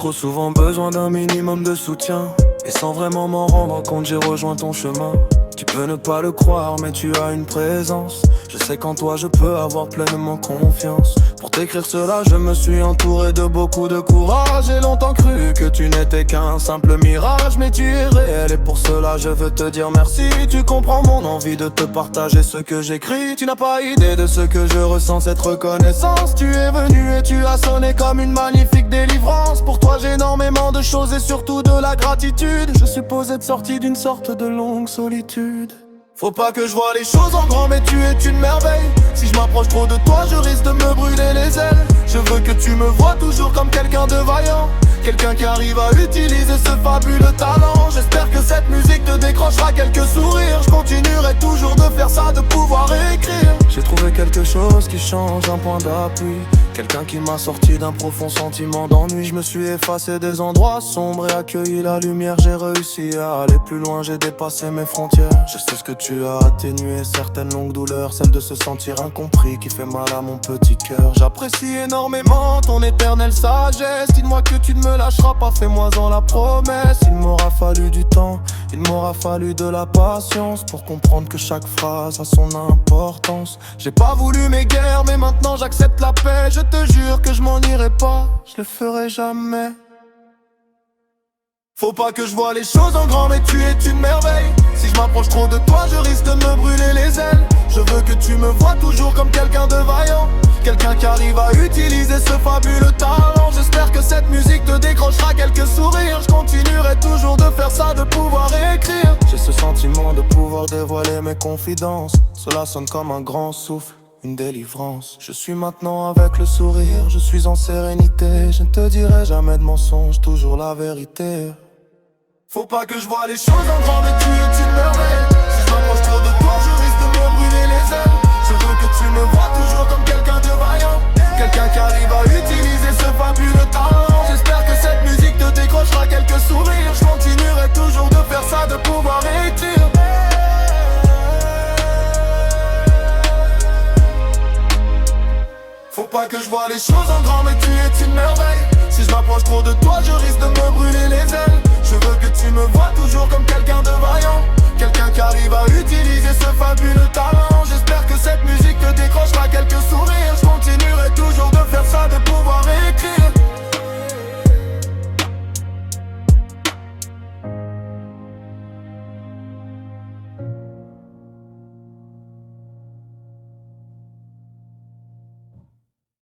trop souvent besoin d'un minimum de soutien. Et sans vraiment m'en rendre compte, j'ai rejoint ton chemin. Tu peux ne pas le croire, mais tu as une présence. Je sais qu'en toi je peux avoir pleinement confiance. Pour t'écrire cela, je me suis entouré de beaucoup de courage. J'ai longtemps cru que tu n'étais qu'un simple mirage, mais tu es réel et pour cela je veux te dire merci. Tu comprends mon envie de te partager ce que j'écris. Tu n'as pas idée de ce que je ressens, cette reconnaissance. Tu es venu et tu as sonné comme une magnifique délivrance. Pour toi j'ai énormément de choses et surtout de la gratitude. Je suppose être sorti d'une sorte de longue solitude. Faut pas que je vois les choses en grand, mais tu es une merveille. Si je m'approche trop de toi, je risque de me brûler les ailes. Je veux que tu me vois toujours comme quelqu'un de vaillant, quelqu'un qui arrive à utiliser ce fabuleux talent. J'espère que cette musique te décrochera quelques sourires. Je continuerai toujours de faire ça, de pouvoir écrire. J'ai trouvé quelque chose qui change, un point d'appui. Quelqu'un qui m'a sorti d'un profond sentiment d'ennui. Je me suis effacé des endroits sombres et accueilli la lumière. J'ai réussi à aller plus loin, j'ai dépassé mes frontières. Je sais ce que tu as atténué, certaines longues douleurs, celle de se sentir incompris qui fait mal à mon petit cœur. J'apprécie énormément ton éternelle sagesse. Dis-moi que tu ne me lâcheras pas, fais-moi-en la promesse. Il m'aura fallu du temps, il m'aura fallu de la patience pour comprendre que chaque phrase a son importance. J'ai pas voulu mes guerres, mais maintenant j'accepte la paix. Je te jure que je m'en irai pas, je le ferai jamais. Faut pas que je vois les choses en grand, mais tu es une merveille. Si je m'approche trop de toi, je risque de me brûler les ailes. Je veux que tu me vois toujours comme quelqu'un de vaillant, quelqu'un qui arrive à utiliser ce fabuleux talent. J'espère que cette musique te décrochera quelques sourires. Je continuerai toujours de faire ça, de pouvoir écrire. J'ai ce sentiment de pouvoir dévoiler mes confidences. Cela sonne comme un grand souffle, une délivrance. Je suis maintenant avec le sourire, je suis en sérénité. Je ne te dirai jamais de mensonge, toujours la vérité. Faut pas que je vois les choses en grand, mais tu es une merveille. Si je m'approche trop de toi, je risque de me brûler les ailes. Je veux que tu me vois toujours comme quelqu'un de vaillant, quelqu'un qui arrive à utiliser ce fabuleux talent. J'espère que cette musique te décrochera quelques sourires. Je continuerai toujours de faire ça, de pouvoir écrire. Faut pas que je vois les choses en grand, mais tu es une merveille. Si je m'approche trop de toi, je risque de me brûler les ailes. Je veux que tu me vois toujours comme quelqu'un de vaillant, quelqu'un qui arrive à utiliser ce fabuleux talent. J'espère que cette musique